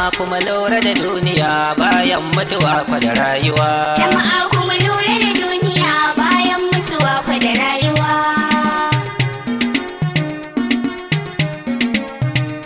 Jama'a kuma lura da duniya bayan mutuwa fa da rayuwa. Jama'a kuma lura da duniya bayan mutuwa fa da rayuwa.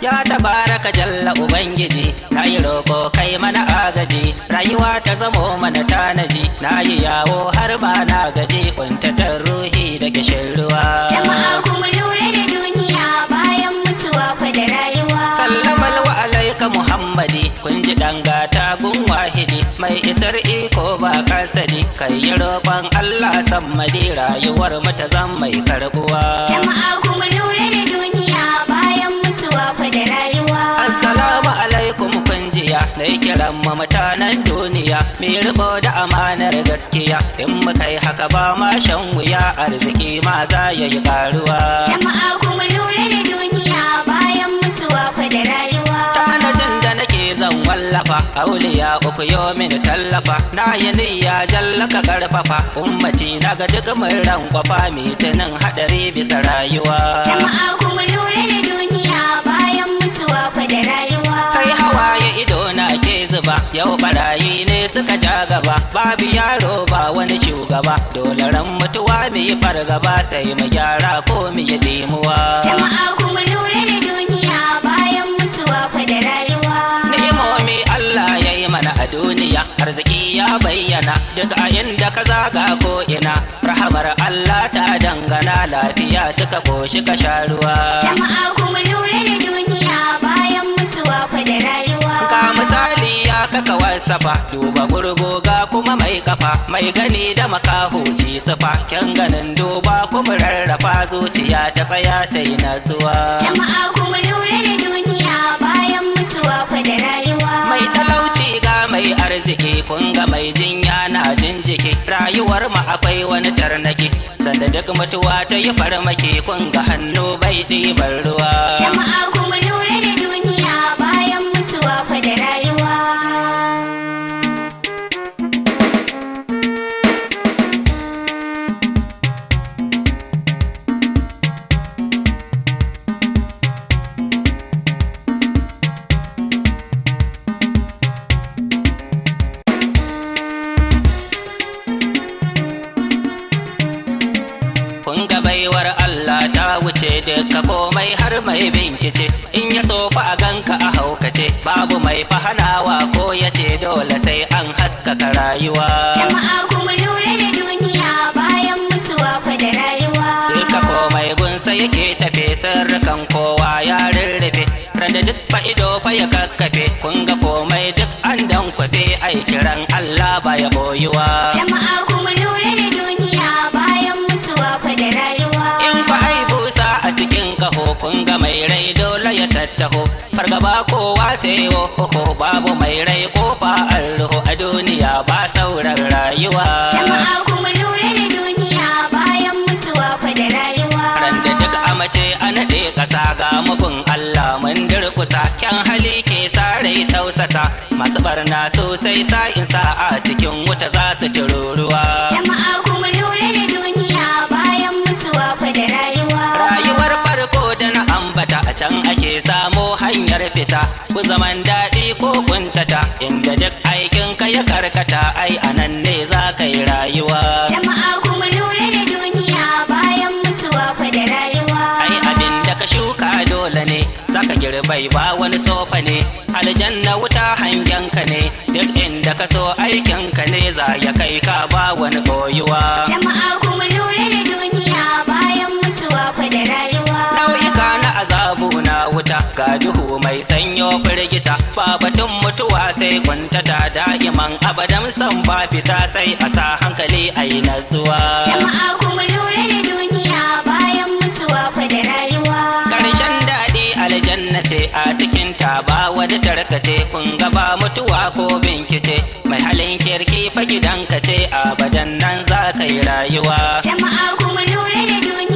Ya tabaraka jalla ubangiji, na yi roƙo kai mana agaji, rayuwa ta zamo mana tanaji, na yi yawo har ba na gaji, kuntatar ruhi da kishin ruwa. Jama'a kuma lura da duniya bayan mutuwa fa da rayuwa. Sallamal wa alaika Muhammadi, kun ji dangata gun wahidi, mai isar iko ba kasadi, kai yi roƙon Allah sammadi, rayuwar mu ta zan mai karbuwa. Jama'a kuma lura da duniya bayan mutuwa fa da rayuwa. Assalamu alaikum kun jiya, na yi kiran mu mutanen duniya, mai riko da amanar gaskiya, in muka yi haka ba ma shan wuya, arziki ma za ya yi karuwa. Jama'a kuma lura da duniya bayan mutuwa fa da rayuwa. Tanajin da nake zan wallafa, auliya uku yo mini tallafa, na yi niyya jallaka karfafa, ummati na ga duk mun rankwafa, mitinin hadari bisa rayuwa. Jama'a kuma lura da duniya bayan mutuwa fa da rayuwa. Sai hawaye ido na ke zuba, yau barayi ne suka ja gaba, babu yaro ba wani shugaba, dole ran mutuwa mu yi fargaba, sai mu gyara ko mu yi dimuwa. Jama'a kuma lura da duniya bayan mutuwa fa da rayuwa. Ni'imomi Allah ya yi mana a duniya, arziki ya bayyana duk a inda ka zaga ko ina, rahamar Allah ta dangana, lafiya tuka koshi ka sha ruwa. Jama'a kuma lura da duniya bayan mutuwa fa da rayuwa. Ga misali ya kaka wasafa, duba gurgoga kuma mai kafa, mai gani da makaho ji sufa, kyan ganin duba kuma rarrafa, zuciya ta tsaya ta yi natsuwa. Jama'a kuma lura da duniya bayan mutuwa fa da rayuwa. Mai talauci ga mai arziki, kun ga mai jinya na jinjiki, rayuwar mu akwai wani tarnaki, sanda duk mutuwa ta yi farmaki, kun ga hannu bai ɗiban ruwa. Jama'a kuma lura da duniya bayan mutuwa fa da rayuwa. Kun ga baiwar Allah ta wuce duka komai har mai binkice, in ya sofa a ganka a haukace, babu mai fahanawa ko ya ce dole sai an haskaka rayuwa. Jama'a kuma lura da duniya bayan mutuwa fa da rayuwa. Duka komai gunsa yake tafe, sirrikan kowa ya rurrufe, randa duk fa ido fa ya kakkafe, kun ga komai duk an dan kwafe, ai kiran Allah ba ya boyuwa. Jama'a kuma lura da duniya bayan mutuwa fa da rayuwa. In fa ai busa a cikin kaho, kun ga mai rai dole ya tattaho, fargaba kowa sai wohoho, babu mai rai kofa an ruhu, a duniya ba sauran rayuwa. Jama'a kuma lura da duniya bayan mutuwa fa da rayuwa. Randa duk a mace a naɗe ƙasa, ga mugun Allah mun durkusa, kyan hali ke sa rai tausasa, masu barna sosai sa'in sa'a cikin wuta za su ci ruruwa. Jama'a kuma lura da duniya bayan mutuwa fa da rayuwa. Rayuwar farko da na ambata, a can ake samo hanyar fita, ku zaman daɗi ko kuntata, inda duk aikin ka ya karkata, ai anan ne za ka yi rayuwa. Jama'a kuma lura da duniya bayan mutuwa fa da rayuwa. Ai abin da ka shuka dole ne, za ka girbai ba wani sofa ne, aljanna wuta hangen ka ne, duk inda ka so aikin ka ne, za ya kai ka ba wani koyuwa. Jama'a kuma lura da duniya bayan mutuwa fa da rayuwa. Nau'ika na azabu na wuta, ga duhu mai sanyo firgita, ba batun mutuwa sai kuntata, da'iman abadan san ba fita, sai a sa hankali a yi natsuwa. Jama'a kuma lura da duniya bayan mutuwa fa da rayuwa. Ƙarshen daɗi aljanna ce, a cikin ta ba wani tarkace, kun ga ba mutuwa ko binkice, mai halin kirki fa gidanka ce, abadan nan za ka yi rayuwa. Jama'a kuma lura da duniya